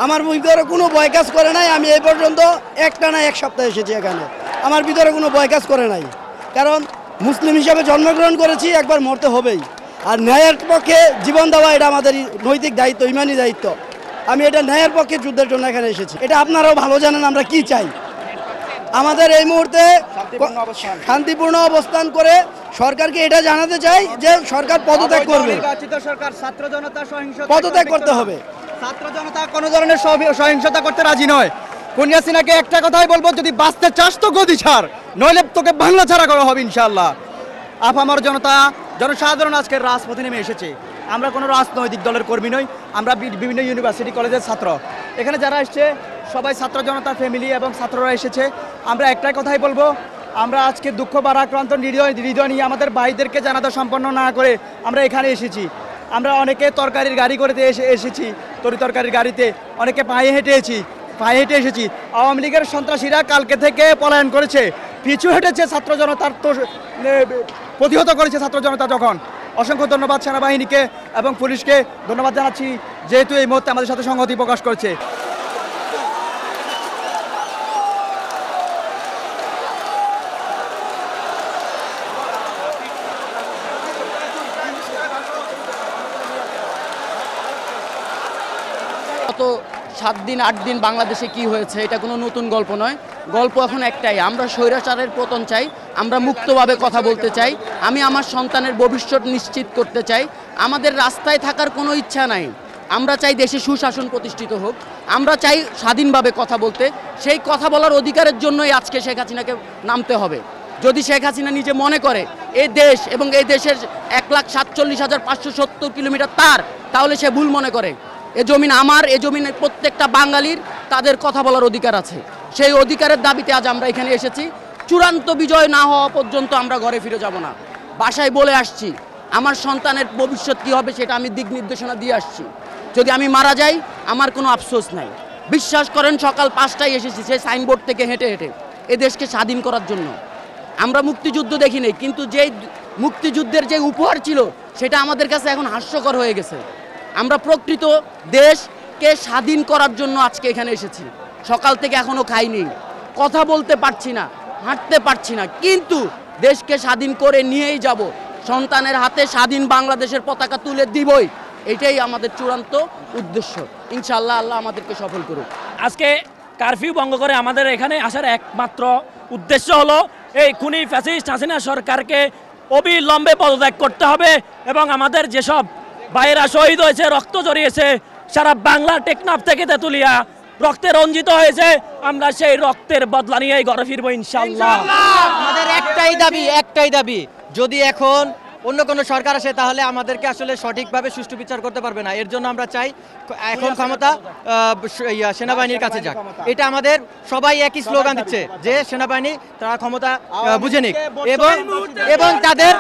আমার ভিতরে কোনো ভয় কাজ করে নাই। আমি এই পর্যন্ত একটা না এক সপ্তাহ এসেছি এখানে, আমার ভিতরে কোনো ভয় কাজ করে নাই। কারণ মুসলিম হিসাবে জন্মগ্রহণ করেছি, একবার মরতে হবেই। আর ন্যায়ের পক্ষে জীবন দেওয়া এটা আমাদের নৈতিক দায়িত্ব, ইমানি দায়িত্ব। আমি এটা ন্যায়ের পক্ষে যুদ্ধের জন্য এখানে এসেছি। এটা আপনারাও ভালো জানেন আমরা কি চাই। আমাদের এই মুহূর্তে শান্তিপূর্ণ অবস্থান করে সরকারকে এটা জানাতে চাই যে সরকার পদত্যাগ করবে, পদত্যাগ করতে হবে। ছাত্র জনতা কোনো ধরনের সহিংসতা করতে রাজি নয়। কোন হাসিনাকে একটা কথাই বলবো, যদি বাঁচতে চাস তো গদি ছাড়, নইলে তোকে বাংলা ছাড়া করা হবে ইনশাআল্লাহ। আপামর জনতা, জনসাধারণ আজকে রাজপথে নেমে এসেছে। আমরা কোনো রাজনৈতিক দলের কর্মী নই, আমরা বিভিন্ন ইউনিভার্সিটি কলেজের ছাত্র। এখানে যারা এসছে সবাই ছাত্র জনতা ফ্যামিলি এবং ছাত্ররা এসেছে। আমরা একটাই কথাই বলবো, আমরা আজকে দুঃখ ভারাক্রান্ত হৃদয় নিয়ে আমাদের ভাইদেরকে জানাজা সম্পন্ন না করে আমরা এখানে এসেছি। আমরা অনেকে তরকারির গাড়ি করে এসেছি, তরকারির গাড়িতে, অনেকে পায়ে হেঁটে এসেছি। আওয়ামী লীগের সন্ত্রাসীরা কালকে থেকে পলায়ন করেছে, পিছু হেঁটেছে ছাত্র জনতার, তো প্রতিহত করেছে ছাত্র জনতা যখন। অসংখ্য ধন্যবাদ সেনাবাহিনীকে এবং পুলিশকে ধন্যবাদ জানাচ্ছি, যেহেতু এই মুহূর্তে আমাদের সাথে সংহতি প্রকাশ করছে। গত 7 দিন 8 দিন বাংলাদেশে কি হয়েছে এটা কোনো নতুন গল্প নয়। গল্প এখন একটাই, আমরা স্বৈরাচারের পতন চাই, আমরা মুক্তভাবে কথা বলতে চাই, আমি আমার সন্তানের ভবিষ্যৎ নিশ্চিত করতে চাই। আমাদের রাস্তায় থাকার কোনো ইচ্ছা নাই, আমরা চাই দেশে সুশাসন প্রতিষ্ঠিত হোক, আমরা চাই স্বাধীনভাবে কথা বলতে। সেই কথা বলার অধিকারের জন্যই আজকে শেখ হাসিনাকে নামতে হবে। যদি শেখ হাসিনা নিজে মনে করে এই দেশ এবং এই দেশের 1,47,570 কিলোমিটার তার, তাহলে সে ভুল মনে করে। এ জমিন আমার, এ জমিনের প্রত্যেকটা বাঙালির, তাদের কথা বলার অধিকার আছে। সেই অধিকারের দাবিতে আজ আমরা এখানে এসেছি। চূড়ান্ত বিজয় না হওয়া পর্যন্ত আমরা ঘরে ফিরে যাব না। বাসায় বলে আসছি, আমার সন্তানের ভবিষ্যৎ কী হবে সেটা আমি দিক নির্দেশনা দিয়ে আসছি। যদি আমি মারা যাই আমার কোনো আফসোস নাই। বিশ্বাস করেন, সকাল 5টায় এসেছি সেই সাইনবোর্ড থেকে হেঁটে হেঁটে এ দেশকে স্বাধীন করার জন্য। আমরা মুক্তিযুদ্ধ দেখিনি, কিন্তু যেই মুক্তিযুদ্ধের যে উপহার ছিল সেটা আমাদের কাছে এখন হাস্যকর হয়ে গেছে। আমরা প্রকৃত দেশকে স্বাধীন করার জন্য আজকে এখানে এসেছি। সকাল থেকে এখনও খাইনি, কথা বলতে পারছি না, হাঁটতে পারছি না, কিন্তু দেশকে স্বাধীন করে নিয়েই যাব। সন্তানের হাতে স্বাধীন বাংলাদেশের পতাকা তুলে দিবই, এটাই আমাদের চূড়ান্ত উদ্দেশ্য। ইনশাআল্লাহ আল্লাহ আমাদেরকে সফল করুক। আজকে কারফিউ ভঙ্গ করে আমাদের এখানে আসার একমাত্র উদ্দেশ্য হলো এই খুনি ফ্যাসিস্ট হাসিনা সরকারকে অবিলম্বে পদত্যাগ করতে হবে এবং আমাদের যেসব ভাইয়েরা শহীদ হয়েছে, রক্ত জড়িয়েছে, সারা বাংলা টেকনাফ থেকে তেতুলিয়া রক্তে রঞ্জিত হয়েছে, আমরা সেই রক্তের বদলা নিয়ে ঘরে ফিরবো ইনশাআল্লাহ। আমাদের একটাই দাবি, যদি এখন অন্য কোনো সরকার আসে তাহলে আমাদেরকে আসলে সঠিকভাবে সুষ্ঠু বিচার করতে পারবে না। এর জন্য আমরা চাই এখন ক্ষমতা সেনাবাহিনীর কাছে যাক। এটা আমাদের সবাই একই স্লোগান দিচ্ছে যে সেনাবাহিনী তারা ক্ষমতা বুঝে নিক এবং তাদের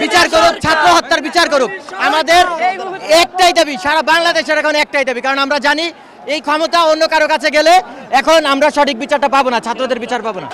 বিচার করুক, ছাত্র হত্যার বিচার করুক। আমাদের একটাই দাবি, সারা বাংলাদেশের এখন একটাই দাবি, কারণ আমরা জানি এই ক্ষমতা অন্য কারো কাছে গেলে এখন আমরা সঠিক বিচারটা পাবো না, ছাত্রদের বিচার পাবো না।